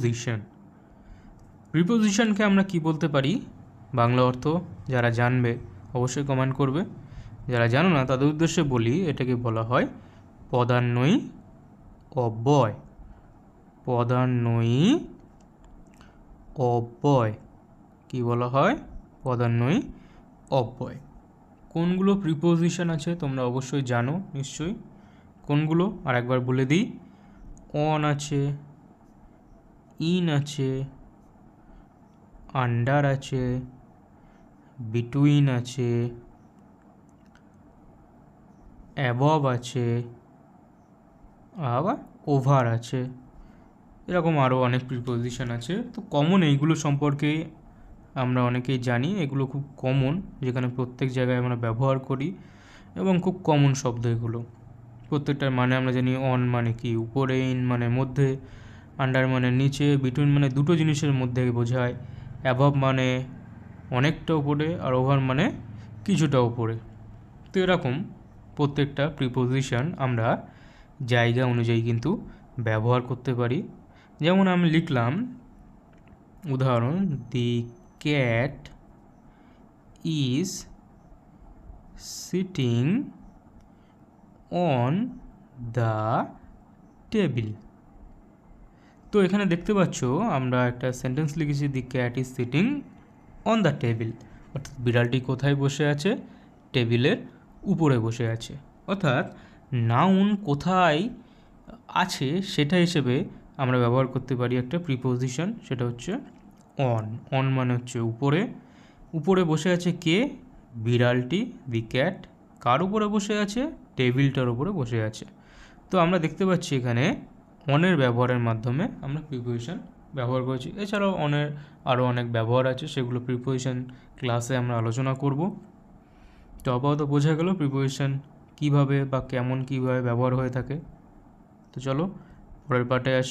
Preposition. প্রিপোজিশনকে আমরা কি বলতে পারি, বাংলা অর্থ যারা জানবে অবশ্যই কমেন্ট করবে, যারা জানো না তাদের উদ্দেশ্যে বলি, এটাকে বলা হয় পদান্বয়ী অব্যয়। পদান্বয়ী অব্যয় কি বলা হয়? পদান্বয়ী অব্যয়। কোনগুলো প্রিপোজিশন আছে তোমরা অবশ্যই জানো নিশ্চয়ই। কোনগুলো আর একবার বলে দিই, অন আছে, ইন আছে, আন্ডার আছে, বিটুইন আছে, অ্যাবভ আছে, আবার ওভার আছে, এরকম আরও অনেক প্রিপোজিশন আছে। তো কমন এইগুলো সম্পর্কে আমরা অনেকেই জানি, এগুলো খুব কমন, যেখানে প্রত্যেক জায়গায় আমরা ব্যবহার করি এবং খুব কমন শব্দ এগুলো। প্রত্যেকটার মানে আমরা জানি, অন মানে কি উপরে, ইন মানে মধ্যে, আন্ডার মানে নিচে, বিটুইন মানে দুটো জিনিসের মধ্যে বোঝায়, অ্যাবভ মানে অনেকটা উপরে, আর ওভার মানে কিছুটা উপরে। তো এরকম প্রত্যেকটা প্রিপোজিশন আমরা জায়গা অনুযায়ী কিন্তু ব্যবহার করতে পারি। যেমন আমি লিখলাম উদাহরণ, the cat is sitting on the table. তো এখানে দেখতে পাচ্ছ আমরা একটা সেন্টেন্স লিখেছি, the cat is sitting on the table, অর্থাৎ বিড়ালটি কোথায় বসে আছে? টেবিলের উপরে বসে আছে। অর্থাৎ নাউন কোথায় আছে সেটা হিসেবে আমরা ব্যবহার করতে পারি একটা প্রিপোজিশন, সেটা হচ্ছে অন। অন মানে হচ্ছে উপরে। উপরে বসে আছে কে? বিড়ালটি, দি ক্যাট। কার উপরে বসে আছে? টেবিলটার উপরে বসে আছে। তো আমরা দেখতে পাচ্ছি এখানে অনের ব্যবহারের মাধ্যমে আমরা প্রিপোজিশন ব্যবহার করেছি। এছাড়াও অনের আরও অনেক ব্যবহার আছে, সেগুলো প্রিপোজিশন ক্লাসে আমরা আলোচনা করব। তো আপাতত বোঝা গেল প্রিপোজিশন কীভাবে বা কেমন কীভাবে ব্যবহার হয়ে থাকে। তো চলো পরের পার্টে আসি।